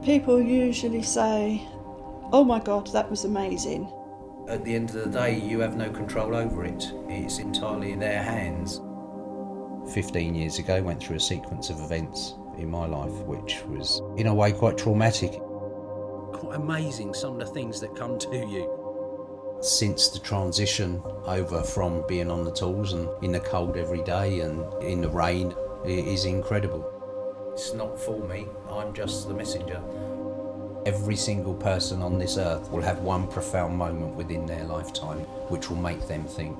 People usually say, "Oh my God, that was amazing." At the end of the day, you have no control over it. It's entirely in their hands. 15 years ago, went through a sequence of events in my life which was, in a way, quite traumatic. Quite amazing, some of the things that come to you. Since the transition over from being on the tools and in the cold every day and in the rain, it is incredible. It's not for me, I'm just the messenger. Every single person on this earth will have one profound moment within their lifetime which will make them think.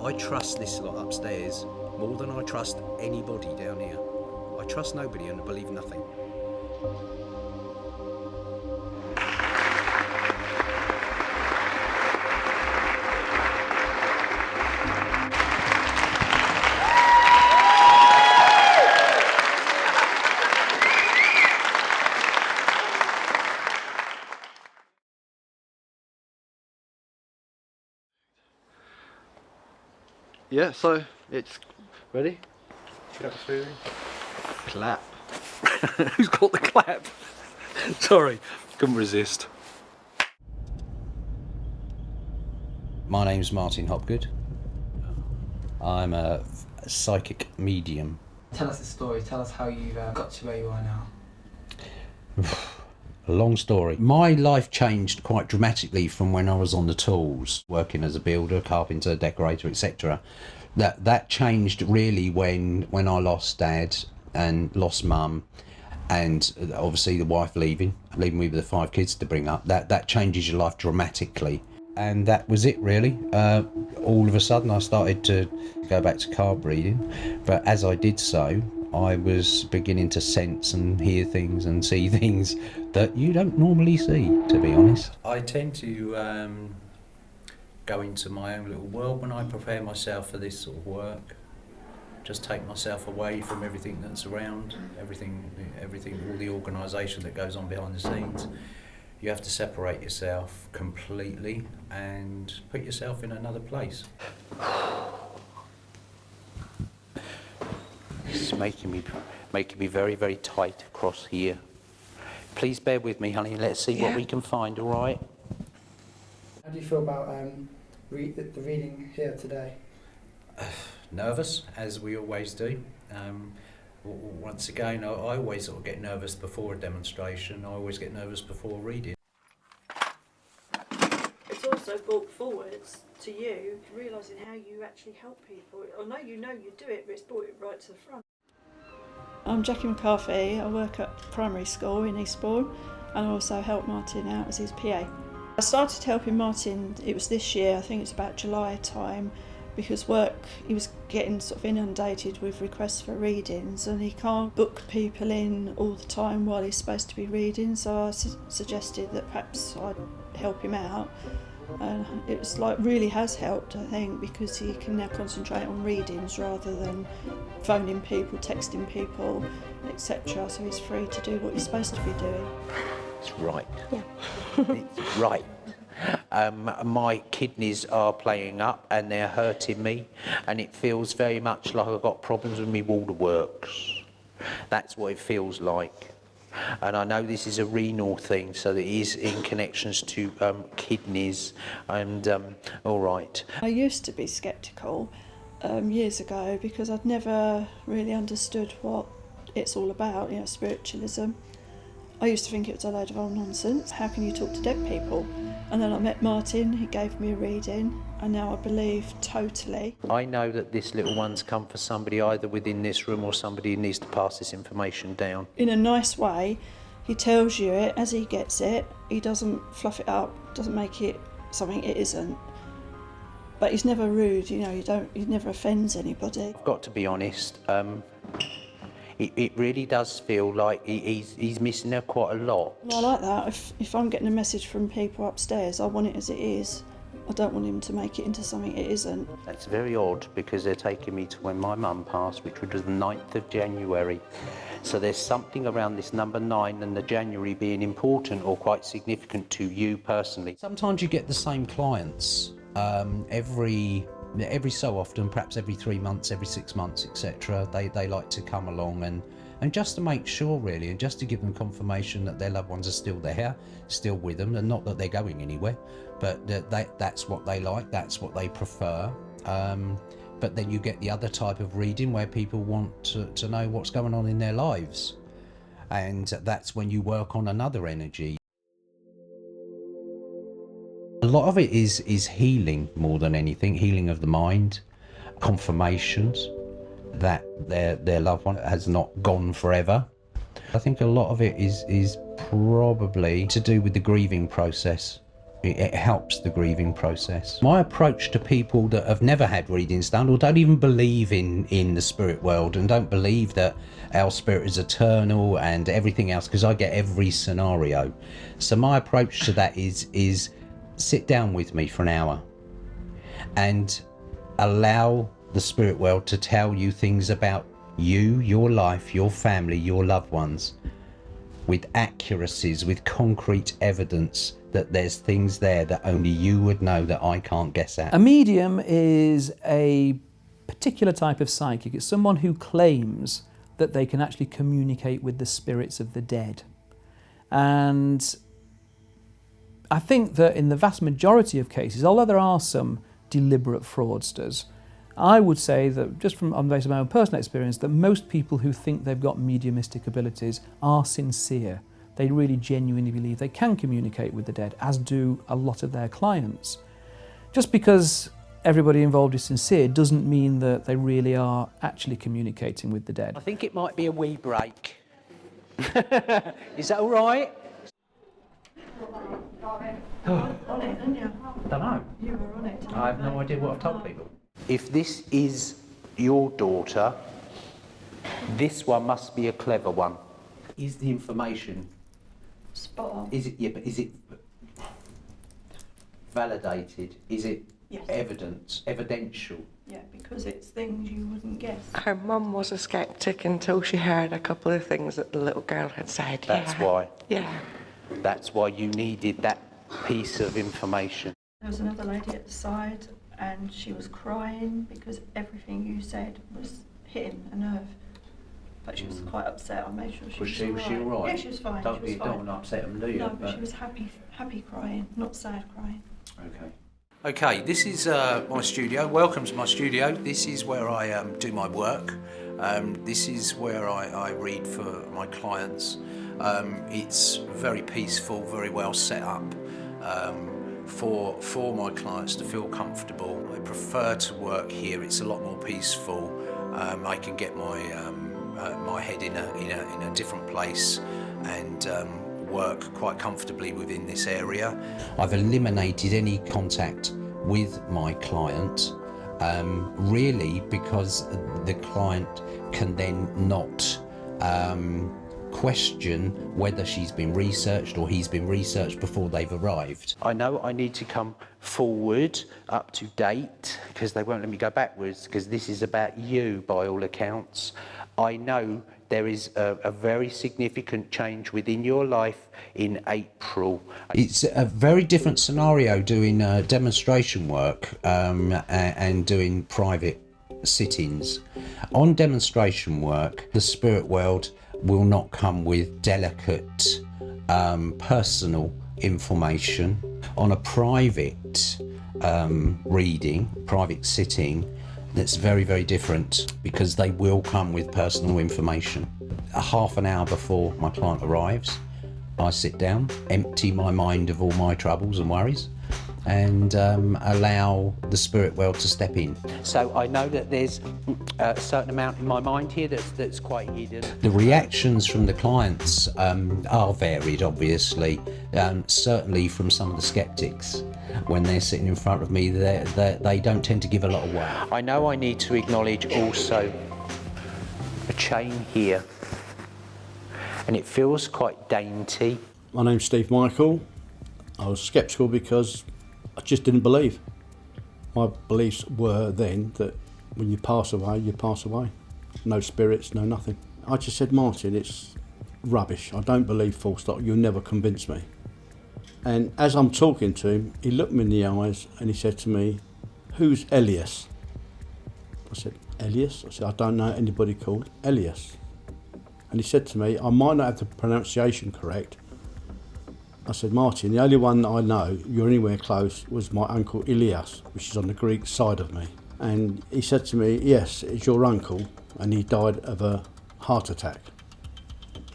I trust this lot upstairs more than I trust anybody down here. I trust nobody and I believe nothing. Yeah, so it's ready. Should I go clap? Who's got the clap? Sorry, couldn't resist. My name's Martin Hopgood. I'm a psychic medium. Tell us the story. Tell us how you got to where you are now. A long story. My life changed quite dramatically from when I was on the tools, working as a builder, carpenter, decorator, etc. That changed really when I lost Dad and lost Mum, and obviously the wife leaving me with the 5 kids to bring up. That changes your life dramatically. And that was it really. All of a sudden I started to go back to card reading, but as I did so, I was beginning to sense and hear things and see things that you don't normally see, to be honest. I tend to go into my own little world when I prepare myself for this sort of work. Just take myself away from everything that's around, everything, all the organisation that goes on behind the scenes. You have to separate yourself completely and put yourself in another place. It's making me very, very tight across here. Please bear with me, honey. Let's see what we can find, all right? How do you feel about the reading here today? Nervous, as we always do. Once again, I always sort of get nervous before a demonstration. I always get nervous before reading. It's also brought forwards to you, realising how you actually help people. I know you do it, but it's brought it right to the front. I'm Jackie McCarthy. I work at primary school in Eastbourne and I also help Martin out as his PA. I started helping Martin, it was this year, I think it's about July time, because he was getting sort of inundated with requests for readings and he can't book people in all the time while he's supposed to be reading, so I suggested that perhaps I'd help him out. And it's really has helped, I think, because he can now concentrate on readings rather than phoning people, texting people, etc. So he's free to do what he's supposed to be doing. It's right. Yeah. It's right. My kidneys are playing up and they're hurting me, and it feels very much like I've got problems with my waterworks. That's what it feels like. And I know this is a renal thing, so it is in connections to kidneys and all right. I used to be sceptical years ago because I'd never really understood what it's all about, spiritualism. I used to think it was a load of old nonsense. How can you talk to dead people? And then I met Martin, he gave me a reading, and now I believe totally. I know that this little one's come for somebody either within this room or somebody who needs to pass this information down. In a nice way, he tells you it as he gets it. He doesn't fluff it up, doesn't make it something it isn't. But he's never rude, he never offends anybody. I've got to be honest, it really does feel like he's missing her quite a lot. Well, I like that. If I'm getting a message from people upstairs, I want it as it is. I don't want him to make it into something it isn't. That's very odd because they're taking me to when my mum passed, which was the 9th of January. So there's something around this number 9 and the January being important or quite significant to you personally. Sometimes you get the same clients every so often, perhaps every 3 months, every 6 months, etc. They like to come along and just to make sure really, and just to give them confirmation that their loved ones are still there, still with them, and not that they're going anywhere, but that's what they like, that's what they prefer. But then you get the other type of reading where people want to know what's going on in their lives, and that's when you work on another energy. A lot of it is healing more than anything, healing of the mind, confirmations that their loved one has not gone forever. I think a lot of it is probably to do with the grieving process. It helps the grieving process. My approach to people that have never had readings done or don't even believe in the spirit world and don't believe that our spirit is eternal and everything else, because I get every scenario. So my approach to that is sit down with me for an hour and allow the spirit world to tell you things about you, your life, your family, your loved ones, with accuracies, with concrete evidence that there's things there that only you would know that I can't guess at. A medium is a particular type of psychic. It's someone who claims that they can actually communicate with the spirits of the dead. And I think that in the vast majority of cases, although there are some deliberate fraudsters, I would say that, just from on the basis of my own personal experience, that most people who think they've got mediumistic abilities are sincere. They really genuinely believe they can communicate with the dead, as do a lot of their clients. Just because everybody involved is sincere doesn't mean that they really are actually communicating with the dead. I think it might be a wee break. Is that all right? On it, didn't you? I don't know. You were on it. I have no idea what I've told people. If this is your daughter, this one must be a clever one. Is the information... Spot on. Is it validated? Is it Yes. evidential? Yeah, because it's things you wouldn't guess. Her mum was a sceptic until she heard a couple of things that the little girl had said. That's yeah. why. Yeah. That's why you needed that piece of information. There was another lady at the side and she was crying because everything you said was hitting a nerve. But she was quite upset. I made sure she was all right. Was she all right? Yeah, she was fine. Don't, she was you fine. don't want to upset them, do you? No, but she was happy crying, not sad crying. Okay. Okay, this is my studio. Welcome to my studio. This is where I do my work. This is where I read for my clients. It's very peaceful, very well set up for my clients to feel comfortable. I prefer to work here. It's a lot more peaceful. I can get my head in a different place and work quite comfortably within this area. I've eliminated any contact with my client, really because the client can then not question whether she's been researched or he's been researched before they've arrived. I know I need to come forward, up to date, because they won't let me go backwards, because this is about you by all accounts. I know there is a very significant change within your life in April. It's a very different scenario doing demonstration work and doing private sittings. On demonstration work, the spirit world will not come with delicate personal information. On a private reading, private sitting, that's very, very different, because they will come with personal information. A half an hour before my client arrives, I sit down, empty my mind of all my troubles and worries, and allow the spirit world to step in. So I know that there's a certain amount in my mind here that's quite hidden. The reactions from the clients are varied, obviously. Certainly from some of the skeptics. When they're sitting in front of me, they don't tend to give a lot away. I know I need to acknowledge also a chain here, and it feels quite dainty. My name's Steve Michael. I was sceptical because I just didn't believe. My beliefs were then that when you pass away, you pass away. No spirits, no nothing. I just said, Martin, it's rubbish. I don't believe, full stop. You'll never convince me. And as I'm talking to him, he looked me in the eyes and he said to me, "Who's Elias?" I said, "Elias?" I said, "I don't know anybody called Elias." And he said to me, "I might not have the pronunciation correct." I said, "Martin, the only one that I know you're anywhere close was my uncle Elias, which is on the Greek side of me." And he said to me, "Yes, it's your uncle, and he died of a heart attack."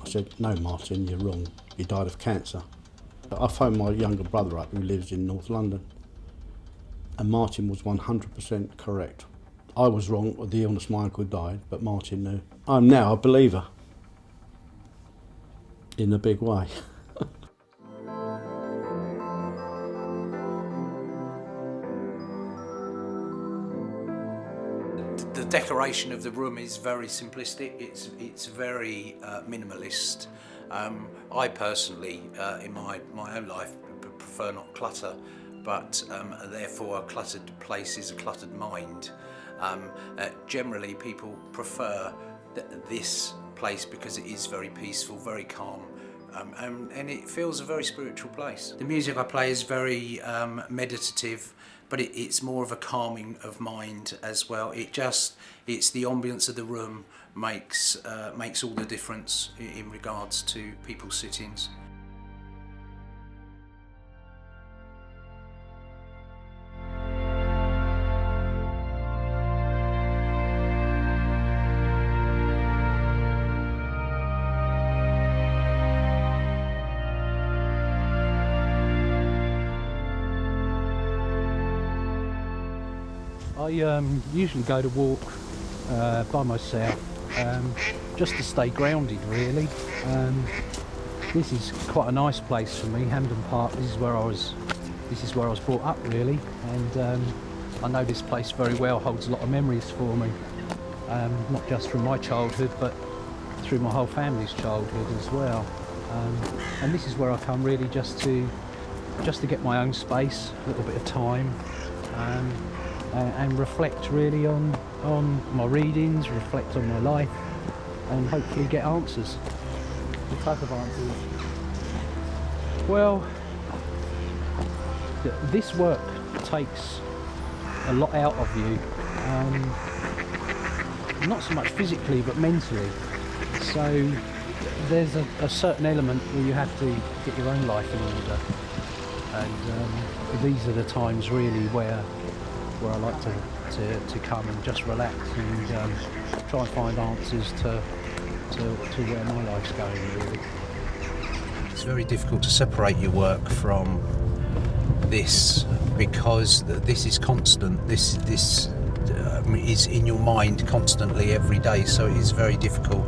I said, "No, Martin, you're wrong. He died of cancer." I phoned my younger brother up, who lives in North London, and Martin was 100% correct. I was wrong with the illness my uncle died, but Martin knew. I'm now a believer, in a big way. The decoration of the room is very simplistic. It's very minimalist. I personally, in my own life, prefer not clutter, but therefore a cluttered place is a cluttered mind. Generally, people prefer this place because it is very peaceful, very calm, and it feels a very spiritual place. The music I play is very meditative, but it's more of a calming of mind as well. It's the ambience of the room makes all the difference in regards to people's sit-ins. I usually go to walk by myself, just to stay grounded really. This is quite a nice place for me, Hampden Park. This is where I was brought up really, and I know this place very well, holds a lot of memories for me, not just from my childhood but through my whole family's childhood as well. And this is where I come really just to get my own space, a little bit of time, and reflect really on my readings, reflect on my life, and hopefully get answers. What type of answers? Well, this work takes a lot out of you, not so much physically but mentally. So there's a certain element where you have to get your own life in order, and these are the times really where I like to come and just relax and try and find answers to where my life's going really. It's very difficult to separate your work from this because this is constant. This is in your mind constantly every day, so it is very difficult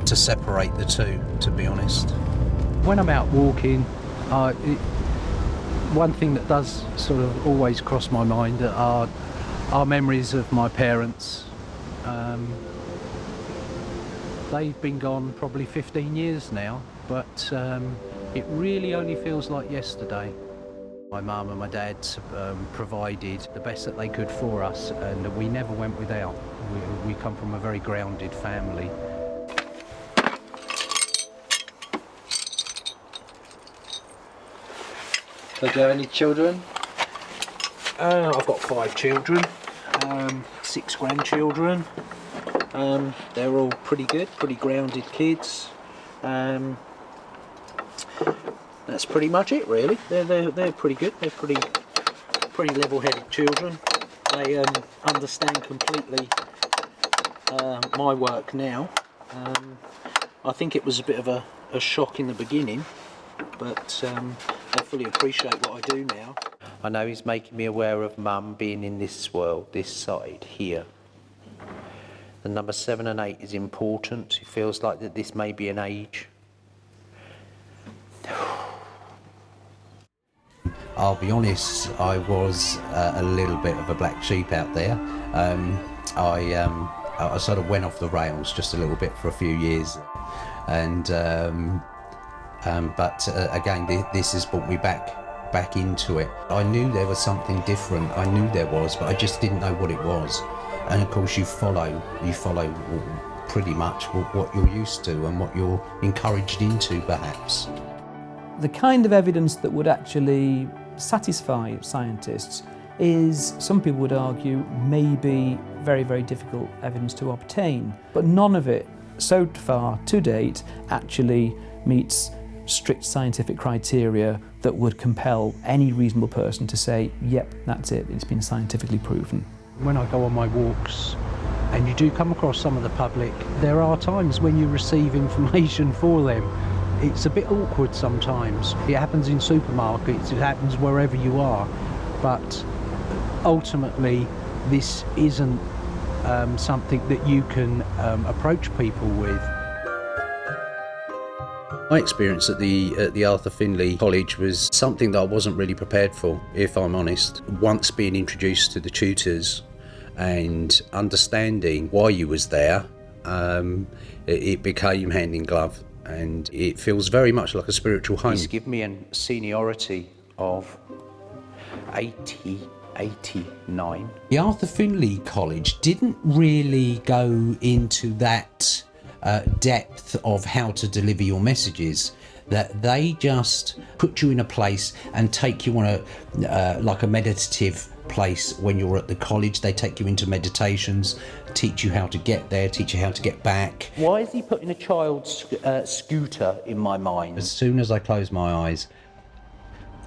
to separate the two, to be honest. When I'm out walking, one thing that does sort of always cross my mind are memories of my parents. They've been gone probably 15 years now, but it really only feels like yesterday. My mum and my dad provided the best that they could for us, and we never went without. We come from a very grounded family. So do you have any children? I've got 5 children, 6 grandchildren. They're all pretty good, pretty grounded kids. That's pretty much it, really. They're pretty good. They're pretty level-headed children. They understand completely my work now. I think it was a bit of a shock in the beginning, but they fully appreciate what I do now. I know he's making me aware of Mum being in this world, this side, here. The number 7 and 8 is important. It feels like that this may be an age. I'll be honest, I was a little bit of a black sheep out there. I sort of went off the rails just a little bit for a few years, and but again, this has brought me back into it. I knew there was something different. I knew there was, but I just didn't know what it was. And of course, you follow pretty much what you're used to and what you're encouraged into, perhaps. The kind of evidence that would actually satisfy scientists is, some people would argue, maybe very, very difficult evidence to obtain. But none of it, so far, to date, actually meets strict scientific criteria that would compel any reasonable person to say, yep, that's it, it's been scientifically proven. When I go on my walks and you do come across some of the public, there are times when you receive information for them. It's a bit awkward sometimes. It happens in supermarkets, it happens wherever you are, but ultimately this isn't something that you can approach people with. My experience at the Arthur Findlay College was something that I wasn't really prepared for, if I'm honest. Once being introduced to the tutors and understanding why you was there, it became hand in glove, and it feels very much like a spiritual home. He's given me a seniority of 89. The Arthur Findlay College didn't really go into that depth of how to deliver your messages, that they just put you in a place and take you on a like a meditative place. When you're at the college, they take you into meditations, teach you how to get there, teach you how to get back. Why is he putting a child's scooter in my mind? As soon as I close my eyes,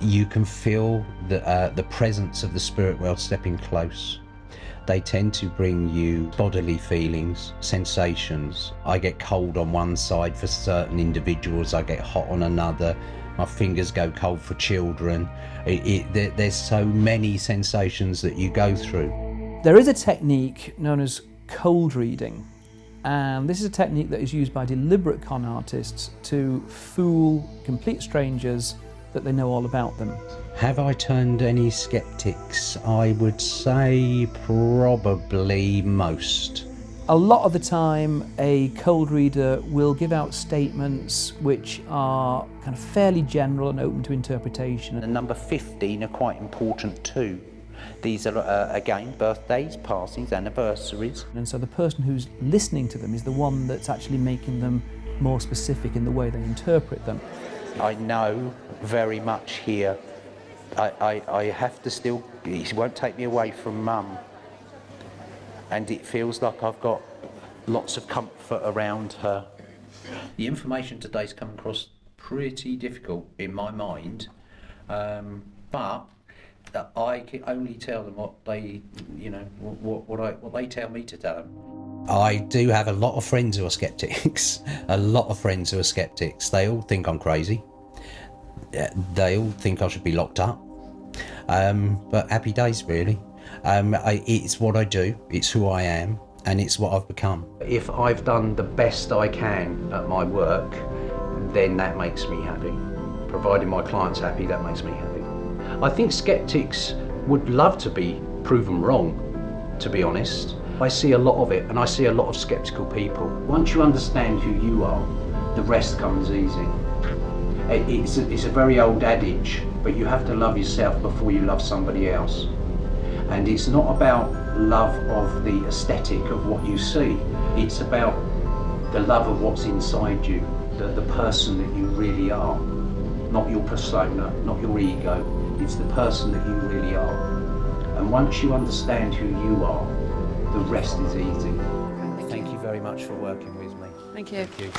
you can feel the presence of the spirit world stepping close. They tend to bring you bodily feelings, sensations. I get cold on one side for certain individuals, I get hot on another. My fingers go cold for children. There's so many sensations that you go through. There is a technique known as cold reading, and this is a technique that is used by deliberate con artists to fool complete strangers that they know all about them. Have I turned any skeptics? I would say probably most. A lot of the time, a cold reader will give out statements which are kind of fairly general and open to interpretation. And number 15 are quite important too. These are, again, birthdays, passings, anniversaries. And so the person who's listening to them is the one that's actually making them more specific in the way they interpret them. I know very much here. I have to still, he won't take me away from Mum. And it feels like I've got lots of comfort around her. The information today's come across pretty difficult in my mind, but I can only tell them what they, what they tell me to tell them. I do have a lot of friends who are skeptics. A lot of friends who are skeptics. They all think I'm crazy. They all think I should be locked up. But happy days, really. It's what I do, it's who I am, and it's what I've become. If I've done the best I can at my work, then that makes me happy. Providing my client's happy, that makes me happy. I think skeptics would love to be proven wrong, to be honest. I see a lot of it, and I see a lot of skeptical people. Once you understand who you are, the rest comes easy. It's a very old adage, but you have to love yourself before you love somebody else. And it's not about love of the aesthetic of what you see, it's about the love of what's inside you, the person that you really are. Not your persona, not your ego, it's the person that you really are. And once you understand who you are, the rest is easy. Thank you very much for working with me. Thank you. Thank you.